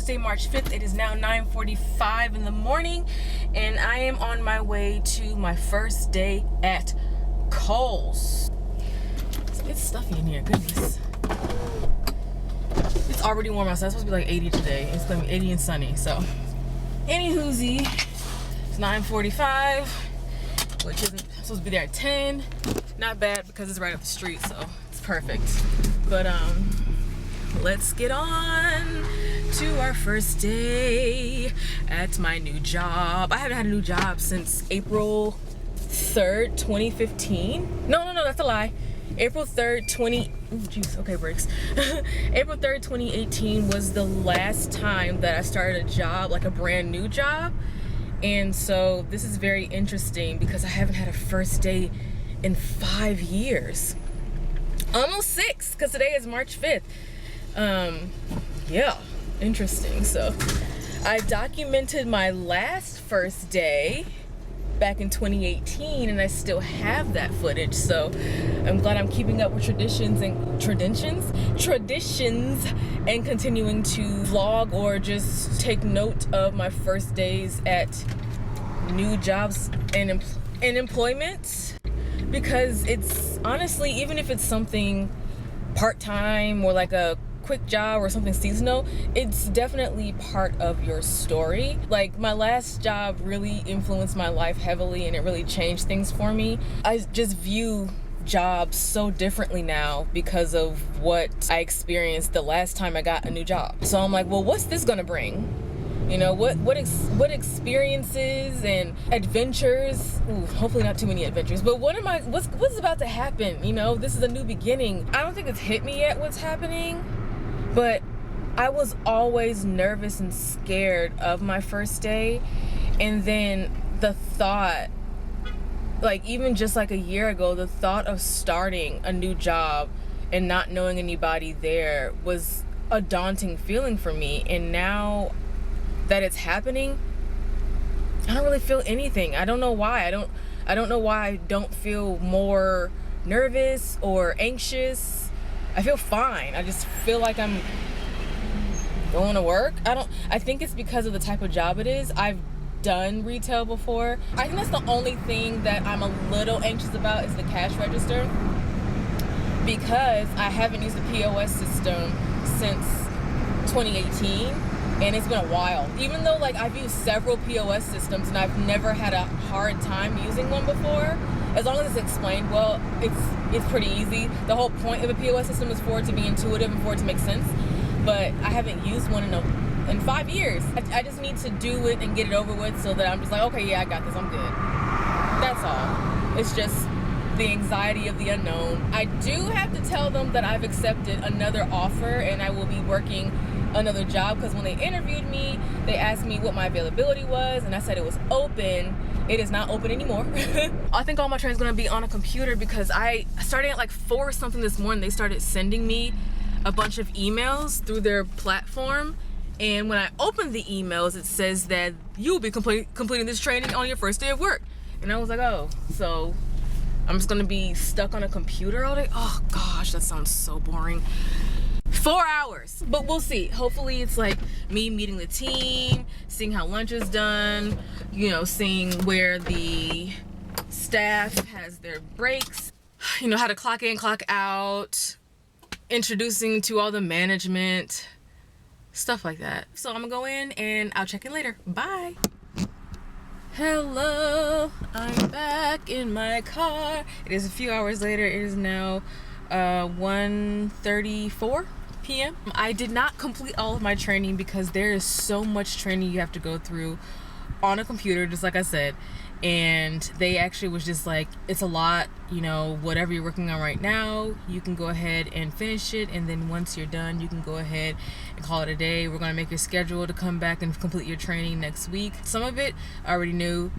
Tuesday, March 5th. It is now 9:45 in the morning, and I am on my way to my first day at Kohl's. It's stuffy in here, goodness. It's already warm outside. It's supposed to be like 80 today. It's gonna be 80 and sunny, so. Anywhoosie, it's 9:45, which isn't supposed to be there at 10. Not bad because it's right up the street, so it's perfect. But let's get on to our first day at my new job. I haven't had a new job since April 3rd, 2015. No, that's a lie. April 3rd, brakes. April 3rd, 2018 was the last time that I started a job, like a brand new job. And so this is very interesting because I haven't had a first day in 5 years. Almost 6, because today is March 5th. Yeah, interesting. So I documented my last first day back in 2018, and I still have that footage. So I'm glad I'm keeping up with traditions and continuing to vlog or just take note of my first days at new jobs and employment, because it's honestly, even if it's something part-time or like a quick job or something seasonal, it's definitely part of your story. Like, my last job really influenced my life heavily, and it really changed things for me. I just view jobs so differently now because of what I experienced the last time I got a new job. So I'm like, well, what's this gonna bring? You know, what experiences and adventures? Ooh, hopefully not too many adventures. But what's about to happen? You know, this is a new beginning. I don't think it's hit me yet what's happening, but I was always nervous and scared of my first day. And then the thought, like even just like a year ago, the thought of starting a new job and not knowing anybody there was a daunting feeling for me. And now that it's happening, I don't really feel anything. I don't know why. I don't know why I don't feel more nervous or anxious. I feel fine. I just feel like I'm going to work. I think it's because of the type of job it is. I've done retail before. I think that's the only thing that I'm a little anxious about is the cash register, because I haven't used the POS system since 2018. And it's been a while. Even though like I've used several POS systems and I've never had a hard time using one before, as long as it's explained well, it's pretty easy. The whole point of a POS system is for it to be intuitive and for it to make sense. But I haven't used one in 5 years. I just need to do it and get it over with so that I'm just like, okay, yeah, I got this, I'm good. That's all. It's just the anxiety of the unknown. I do have to tell them that I've accepted another offer and I will be working another job, because when they interviewed me, they asked me what my availability was, and I said it was open. It is not open anymore. I think all my training's gonna be on a computer, because starting at like 4 or something this morning, they started sending me a bunch of emails through their platform, and when I opened the emails, it says that you will be completing this training on your first day of work. And I was like, oh, so I'm just gonna be stuck on a computer all day? Oh gosh, that sounds so boring. 4 hours, but we'll see. Hopefully it's like me meeting the team, seeing how lunch is done, you know, seeing where the staff has their breaks, you know, how to clock in, clock out, introducing to all the management, stuff like that. So I'm gonna go in and I'll check in later. Bye. Hello, I'm back in my car. It is a few hours later. It is now 1:34 p.m. I did not complete all of my training because there is so much training you have to go through on a computer, just like I said. And they actually was just like, it's a lot, you know, whatever you're working on right now, you can go ahead and finish it. And then once you're done, you can go ahead and call it a day. We're going to make your schedule to come back and complete your training next week. Some of it I already knew.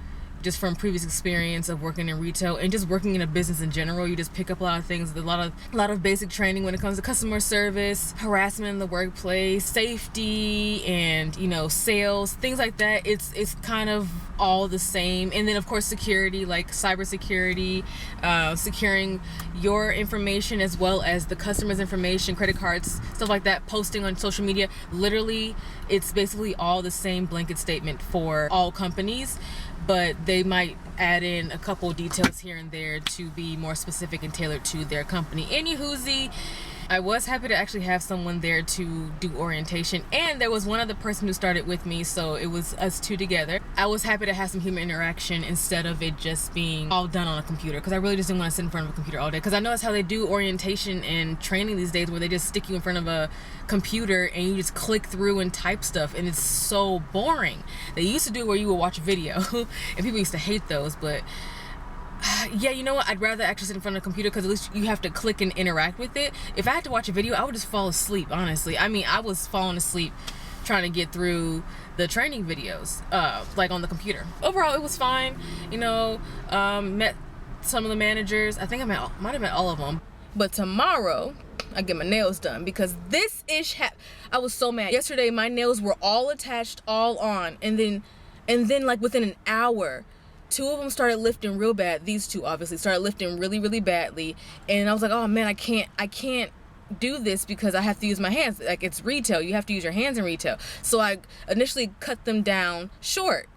just from previous experience of working in retail and just working in a business in general. You just pick up a lot of things, a lot of basic training when it comes to customer service, harassment in the workplace, safety, and sales, things like that. It's kind of all the same. And then of course security, like cybersecurity, securing your information as well as the customer's information, credit cards, stuff like that, posting on social media. Literally, it's basically all the same blanket statement for all companies, but they might add in a couple details here and there to be more specific and tailored to their company. Anywhoosie, I was happy to actually have someone there to do orientation, and there was one other person who started with me, so it was us two together. I was happy to have some human interaction instead of it just being all done on a computer, because I really just didn't want to sit in front of a computer all day, because I know that's how they do orientation and training these days, where they just stick you in front of a computer and you just click through and type stuff, and it's so boring. They used to do it where you would watch a video and people used to hate those, but yeah, you know what? I'd rather actually sit in front of a computer, because at least you have to click and interact with it. If I had to watch a video, I would just fall asleep, honestly. I mean, I was falling asleep trying to get through the training videos, like on the computer. Overall, it was fine. Met some of the managers. I think I might have met all of them. But tomorrow, I get my nails done, because this ish I was so mad. Yesterday, my nails were all attached, all on, and then like within an hour, two of them started lifting real bad. These two obviously started lifting really, really badly. And I was like, oh man, I can't do this because I have to use my hands. Like, it's retail. You have to use your hands in retail. So I initially cut them down short.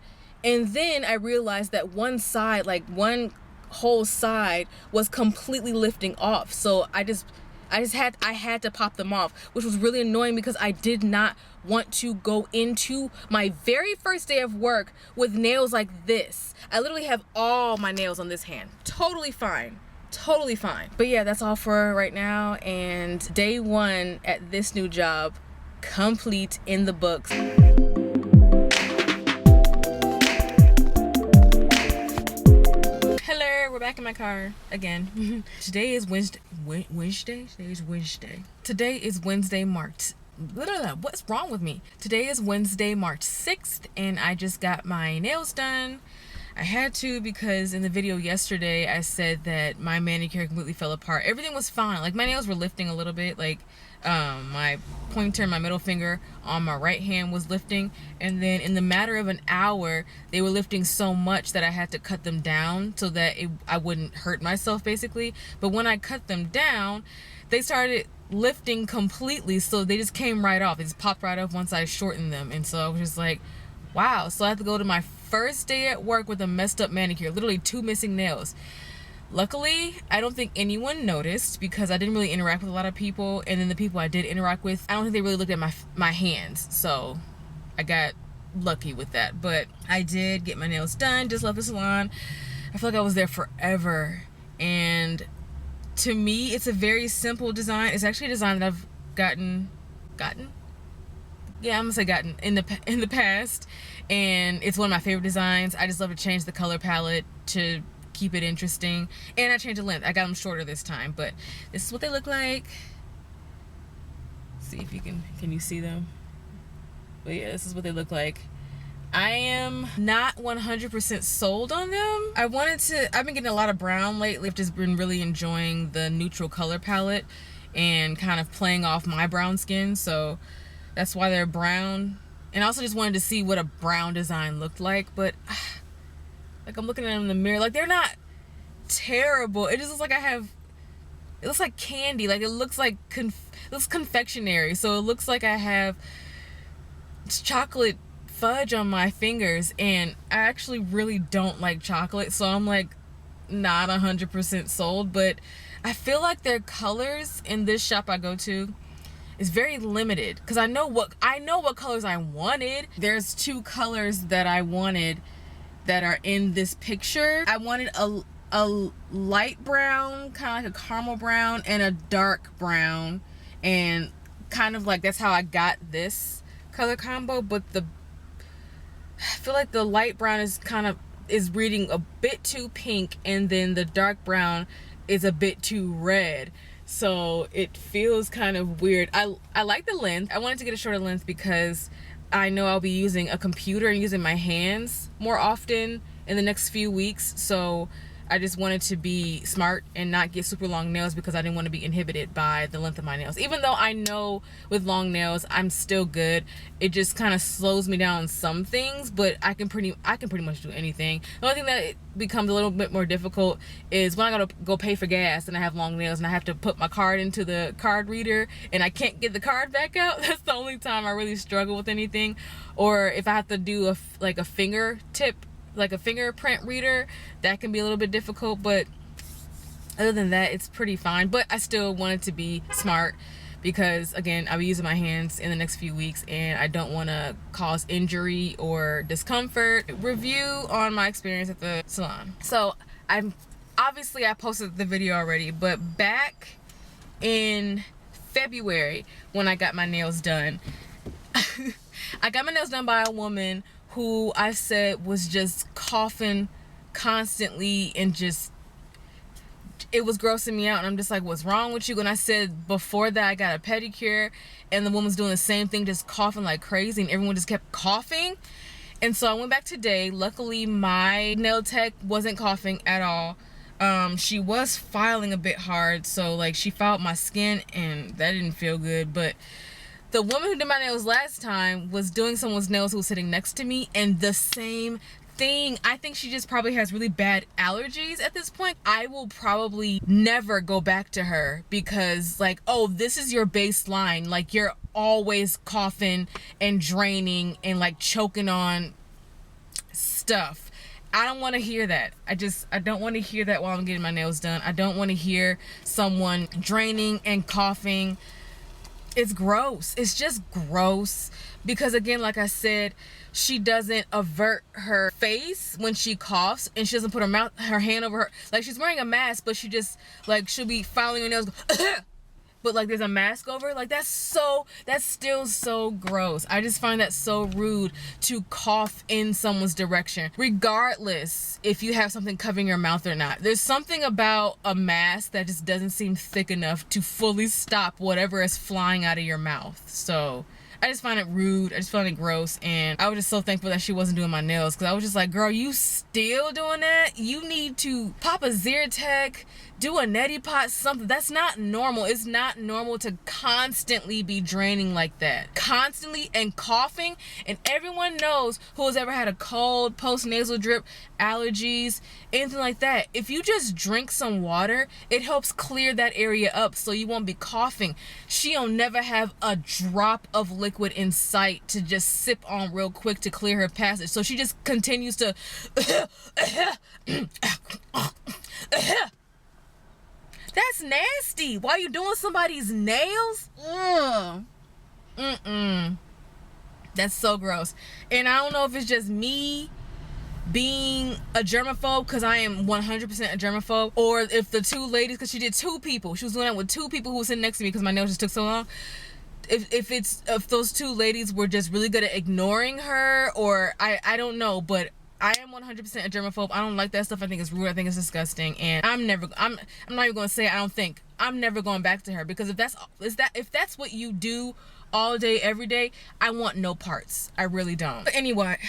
And then I realized that one side, like one whole side, was completely lifting off. So I had to pop them off, which was really annoying, because I did not want to go into my very first day of work with nails like this. I literally have all my nails on this hand. Totally fine. But yeah, that's all for right now. And day one at this new job complete in the books. Hello, we're back in my car again. Today is Wednesday. Today is Wednesday, March. What's wrong with me? Today is Wednesday, March 6th, and I just got my nails done. I had to, because in the video yesterday I said that my manicure completely fell apart. Everything was fine. Like, my nails were lifting a little bit. Like, my pointer and my middle finger on my right hand was lifting, and then in the matter of an hour they were lifting so much that I had to cut them down so that I wouldn't hurt myself, basically. But when I cut them down, they started lifting completely, so they just came right off. It just popped right off once I shortened them. And so I was just like, wow. So I had to go to my first day at work with a messed up manicure, literally 2 missing nails. Luckily, I don't think anyone noticed, because I didn't really interact with a lot of people, and then the people I did interact with, I don't think they really looked at my hands, so I got lucky with that. But I did get my nails done, just left the salon. I feel like I was there forever, and to me, it's a very simple design. It's actually a design that I've gotten? Yeah, I'm gonna say gotten in the past, and it's one of my favorite designs. I just love to change the color palette to keep it interesting, and I changed the length. I got them shorter this time, but this is what they look like. See if you can you see them? But yeah, this is what they look like. I am not 100% sold on them. I've been getting a lot of brown lately. I've just been really enjoying the neutral color palette and kind of playing off my brown skin, so that's why they're brown. And I also just wanted to see what a brown design looked like, but like, I'm looking at them in the mirror, like, they're not terrible. It just looks like it looks like candy. Like, it looks like it looks confectionery. So it looks like I have chocolate fudge on my fingers, and I actually really don't like chocolate, so I'm like not 100% sold. But I feel like their colors in this shop I go to is very limited, because I know what colors I wanted. There's 2 colors that I wanted that are in this picture. I wanted a light brown, kind of like a caramel brown, and a dark brown, and kind of like that's how I got this color combo. But I feel like the light brown is reading a bit too pink, and then the dark brown is a bit too red, so it feels kind of weird. I like the length. I wanted to get a shorter length because I know I'll be using a computer and using my hands more often in the next few weeks, so I just wanted to be smart and not get super long nails because I didn't want to be inhibited by the length of my nails. Even though I know with long nails I'm still good, it just kind of slows me down on some things, but I can pretty much do anything. The only thing that it becomes a little bit more difficult is when I gotta go pay for gas and I have long nails and I have to put my card into the card reader and I can't get the card back out. That's the only time I really struggle with anything. Or if I have to do a fingerprint reader, that can be a little bit difficult, but other than that, it's pretty fine. But I still wanted to be smart because, again, I'll be using my hands in the next few weeks and I don't want to cause injury or discomfort. Review on my experience at the salon. So I posted the video already, but back in February when I got my nails done, I got my nails done by a woman who I said was just coughing constantly and just, it was grossing me out. And I'm just like, what's wrong with you? And I said before that I got a pedicure and the woman's doing the same thing, just coughing like crazy, and everyone just kept coughing. And so I went back today. Luckily my nail tech wasn't coughing at all. She was filing a bit hard, so like she filed my skin and that didn't feel good. But the woman who did my nails last time was doing someone's nails who was sitting next to me, and the same thing. I think she just probably has really bad allergies at this point. I will probably never go back to her because, like, oh, this is your baseline. Like, you're always coughing and draining and like choking on stuff. I don't want to hear that. I don't want to hear that while I'm getting my nails done. I don't want to hear someone draining and coughing. It's gross. It's just gross because, again, like I said, she doesn't avert her face when she coughs, and she doesn't put her hand over her, like she's wearing a mask, but she just, like, she'll be filing her nails, but like there's a mask over. Like, that's still so gross. I just find that so rude to cough in someone's direction, regardless if you have something covering your mouth or not. There's something about a mask that just doesn't seem thick enough to fully stop whatever is flying out of your mouth. So I just find it rude. I just find it gross. And I was just so thankful that she wasn't doing my nails, because I was just like, girl, you still doing that? You need to pop a Zyrtec, do a neti pot, something. That's not normal. It's not normal to constantly be draining like that. Constantly and coughing. And everyone knows who has ever had a cold, post-nasal drip, allergies, anything like that. If you just drink some water, it helps clear that area up so you won't be coughing. She'll never have a drop of liquid in sight to just sip on real quick to clear her passage. So she just continues to That's nasty. Why are you doing somebody's nails? That's so gross. And I don't know if it's just me being a germaphobe, because I am 100% a germaphobe, or if the two ladies, because she did two people, she was doing that with two people who were sitting next to me because my nails just took so long. If those two ladies were just really good at ignoring her, or I don't know, but I am 100% a germaphobe. I don't like that stuff. I think it's rude. I think it's disgusting. And I'm not even going to say I'm never going back to her, because if that's what you do all day, every day, I want no parts. I really don't. But anyway,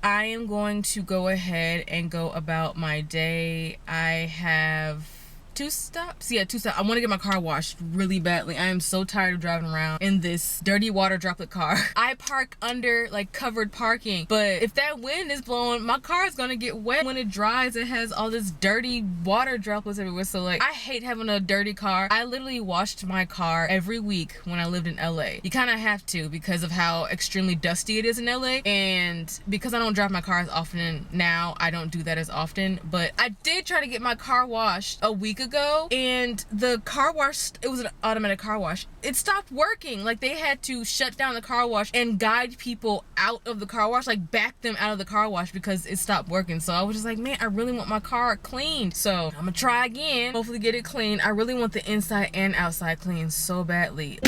I am going to go ahead and go about my day. I have two stops. I want to get my car washed really badly. I am so tired of driving around in this dirty water droplet car. I park under like covered parking, but if that wind is blowing, my car is gonna get wet. When it dries, it has all this dirty water droplets everywhere. So like, I hate having a dirty car. I literally washed my car every week when I lived in LA. You kind of have to, because of how extremely dusty it is in LA, and because I don't drive my car as often now, I don't do that as often. But I did try to get my car washed a week ago, and the car wash, it was an automatic car wash, it stopped working. Like, they had to shut down the car wash and guide people out of the car wash, like back them out of the car wash, because it stopped working. So I was just like, man, I really want my car cleaned, so I'm gonna try again, hopefully get it clean. I really want the inside and outside clean so badly.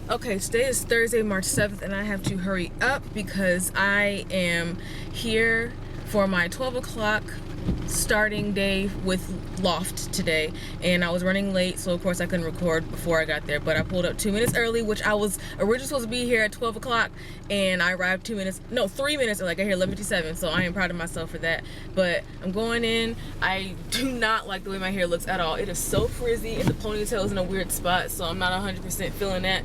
Okay, today is Thursday, March 7th, and I have to hurry up because I am here for my 12 o'clock starting day with Loft today, and I was running late, so of course I couldn't record before I got there, but I pulled up 2 minutes early, which I was originally supposed to be here at 12 o'clock, and I arrived 3 minutes early. I got here 11:57, so I am proud of myself for that. But I'm going in. I do not like the way my hair looks at all. It is so frizzy, and the ponytail is in a weird spot, so I'm not 100% feeling that.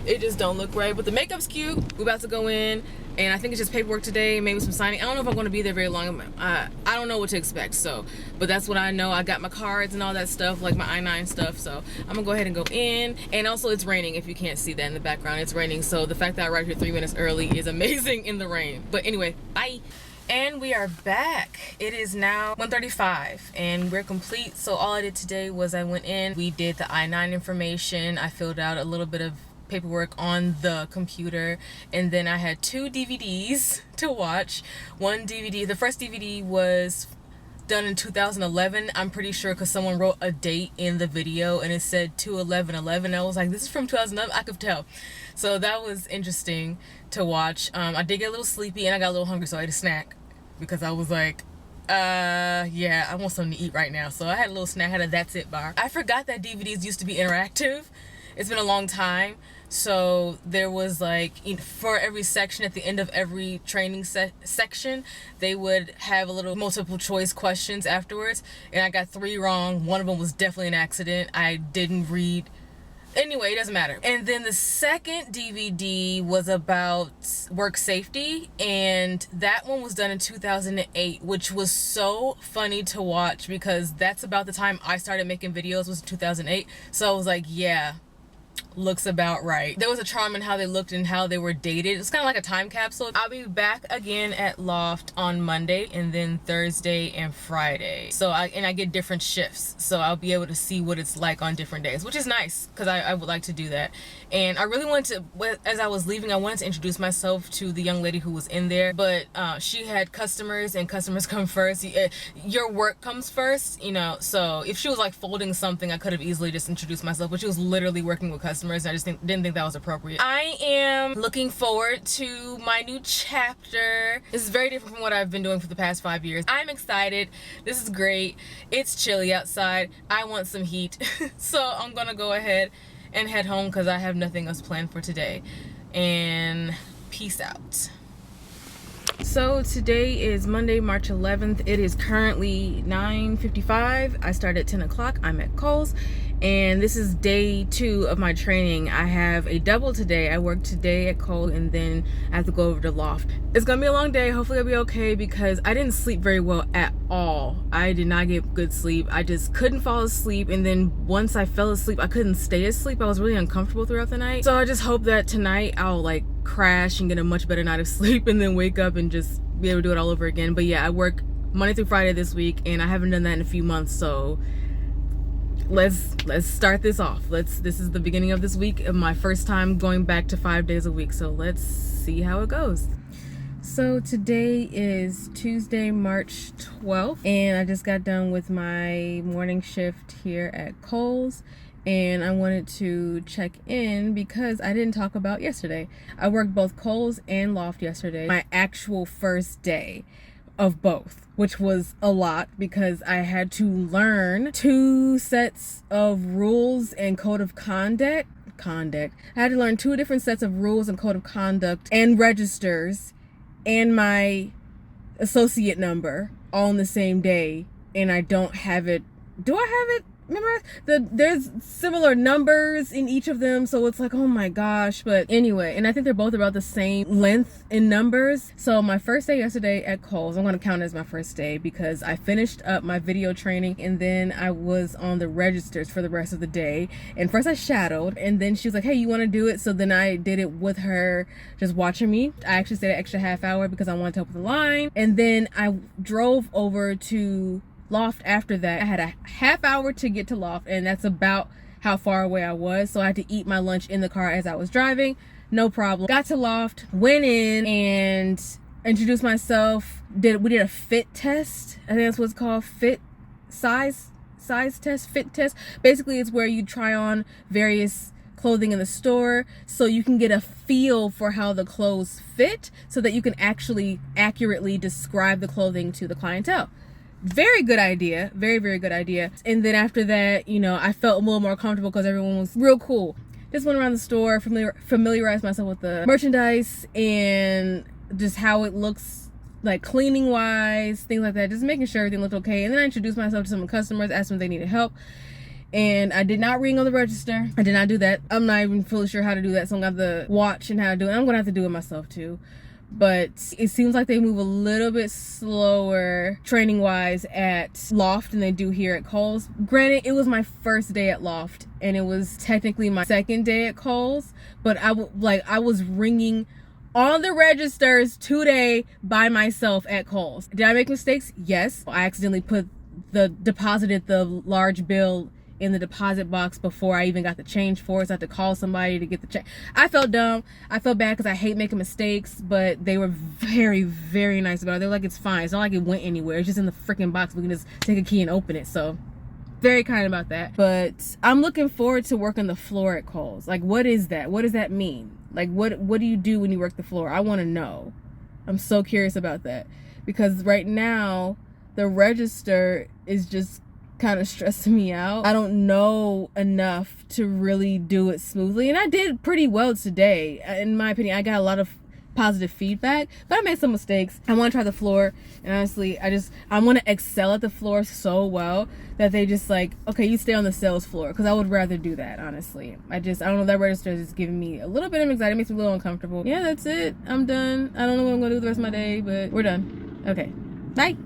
It just don't look right, but the makeup's cute. We're about to go in, and I think it's just paperwork today, maybe some signing. I don't know if I'm going to be there very long. I don't know what to expect, so, but that's what I know. I got my cards and all that stuff, like my I-9 stuff, so I'm gonna go ahead and go in. And also it's raining, if you can't see that in the background. It's raining, so the fact that I arrived here 3 minutes early is amazing in the rain. But anyway, bye. And we are back. It is now 1:35 and we're complete. So all I did today was I went in, we did the I-9 information, I filled out a little bit of paperwork on the computer, and then I had 2 DVDs to watch. One DVD, the first DVD was done in 2011, I'm pretty sure, because someone wrote a date in the video and it said 2/11/11. I was like, this is from 2011, I could tell. So that was interesting to watch. I did get a little sleepy and I got a little hungry, so I ate a snack because I was like, yeah, I want something to eat right now. So I had a little snack, I had a That's It bar. I forgot that DVDs used to be interactive. It's been a long time. So there was like, for every section, at the end of every training section, they would have a little multiple choice questions afterwards, and I got 3 wrong. One of them was definitely an accident. I didn't read. Anyway, it doesn't matter. And then the second DVD was about work safety, and that one was done in 2008, which was so funny to watch because that's about the time I started making videos, was 2008. So I was like, yeah, looks about right. There was a charm in how they looked and how they were dated. It's kind of like a time capsule. I'll be back again at Loft on Monday, and then Thursday and Friday. So I get different shifts, so I'll be able to see what it's like on different days, which is nice because I would like to do that. And I really wanted to, as I was leaving, I wanted to introduce myself to the young lady who was in there, but she had customers, and customers come first. Your work comes first, you know. So if she was like folding something, I could have easily just introduced myself, but she was literally working with customers. I just didn't think that was appropriate. I am looking forward to my new chapter. This is very different from what I've been doing for the past 5 years. I'm excited. This is great. It's chilly outside. I want some heat. So I'm gonna go ahead and head home because I have nothing else planned for today. And peace out. So today is Monday, March 11th. It is currently 9:55. I started at 10 o'clock. I'm at Kohl's, and this is day 2 of my training. I have a double today. I work today at Kohl's, and then I have to go over to Loft. It's gonna be a long day. Hopefully I'll be okay because I didn't sleep very well at all. I did not get good sleep. I just couldn't fall asleep, and then once I fell asleep, I couldn't stay asleep. I was really uncomfortable throughout the night. So I just hope that tonight I'll like crash and get a much better night of sleep and then wake up and just be able to do it all over again. But yeah, I work Monday through Friday this week, and I haven't done that in a few months, so let's start this off. This is the beginning of this week, of my first time going back to 5 days a week, so let's see how it goes. So today is Tuesday, March 12th, and I just got done with my morning shift here at Kohl's, and I wanted to check in because I didn't talk about yesterday. I worked both Kohl's and Loft yesterday, my actual first day of both, which was a lot because I had to learn 2 sets of rules and code of conduct. I had to learn 2 different sets of rules and code of conduct and registers and my associate number all on the same day, and I don't have it. Do I have it memorized? There's similar numbers in each of them, so it's like, oh my gosh. But anyway, and I think they're both about the same length in numbers. So my first day yesterday at Kohl's, I'm going to count it as my first day because I finished up my video training, and then I was on the registers for the rest of the day. And first I shadowed, and then she was like, hey, you want to do it? So then I did it with her just watching me. I actually stayed an extra half hour because I wanted to help with the line, and then I drove over to Loft after that. I had a half hour to get to Loft, and that's about how far away I was, so I had to eat my lunch in the car as I was driving. No problem. Got to Loft, went in and introduced myself. We did a fit test. I think that's what it's called. Fit size test, fit test. Basically it's where you try on various clothing in the store so you can get a feel for how the clothes fit so that you can actually accurately describe the clothing to the clientele. very good idea. Very, very good idea. And then after that, you know, I felt a little more comfortable because everyone was real cool. Just went around the store, familiarized myself with the merchandise and just how it looks, like cleaning wise, things like that. Just making sure everything looked okay. And then I introduced myself to some customers, asked them if they needed help. And I did not ring on the register. I did not do that. I'm not even fully sure how to do that, so I'm gonna have to watch and how to do it. I'm gonna have to do it myself too. But it seems like they move a little bit slower training wise at Loft than they do here at Kohl's. Granted, it was my first day at Loft and it was technically my second day at Kohl's, but I was ringing on the registers today by myself at Kohl's. Did I make mistakes? Yes. I accidentally deposited the large bill in the deposit box before I even got the change for it, so I had to call somebody to get the change. I felt dumb. I felt bad because I hate making mistakes, but they were very, very nice about it. They were like, it's fine. It's not like it went anywhere. It's just in the freaking box. We can just take a key and open it. So very kind about that. But I'm looking forward to working the floor at Kohl's. Like, what is that? What does that mean? Like, what do you do when you work the floor? I want to know. I'm so curious about that, because right now the register is just kind of stressing me out. I don't know enough to really do it smoothly, and I did pretty well today. In my opinion, I got a lot of positive feedback, but I made some mistakes. I want to try the floor, and honestly, I want to excel at the floor so well that they just like, okay, you stay on the sales floor, because I would rather do that, honestly. I don't know, that register is just giving me a little bit of anxiety. It makes me a little uncomfortable. Yeah, that's it. I'm done. I don't know what I'm gonna do the rest of my day, but we're done. Okay, bye.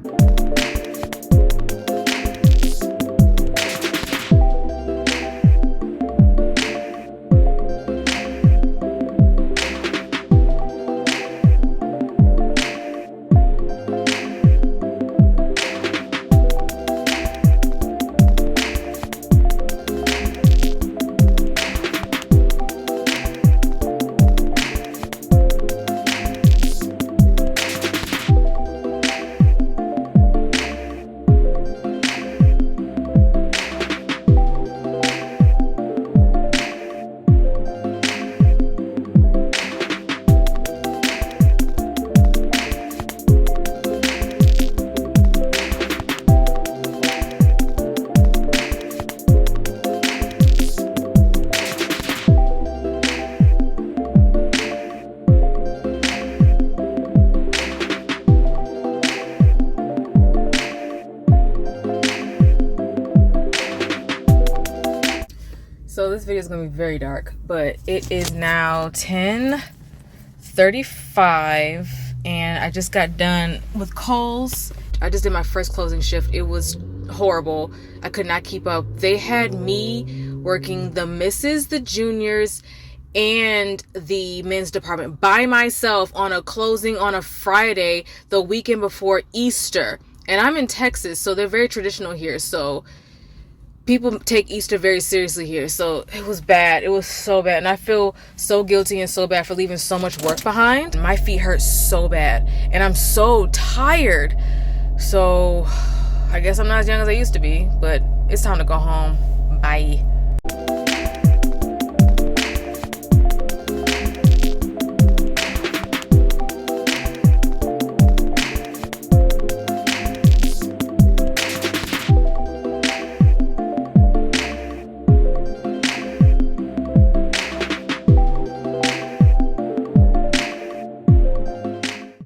So this video is going to be very dark, but it is now 10:35 and I just got done with Kohl's. I just did my first closing shift. It was horrible. I could not keep up. They had me working the misses, the juniors, and the men's department by myself on a closing on a Friday, the weekend before Easter. And I'm in Texas, so they're very traditional here. So people take Easter very seriously here. So it was bad. It was so bad. And I feel so guilty and so bad for leaving so much work behind. My feet hurt so bad. And I'm so tired. So I guess I'm not as young as I used to be. But it's time to go home. Bye.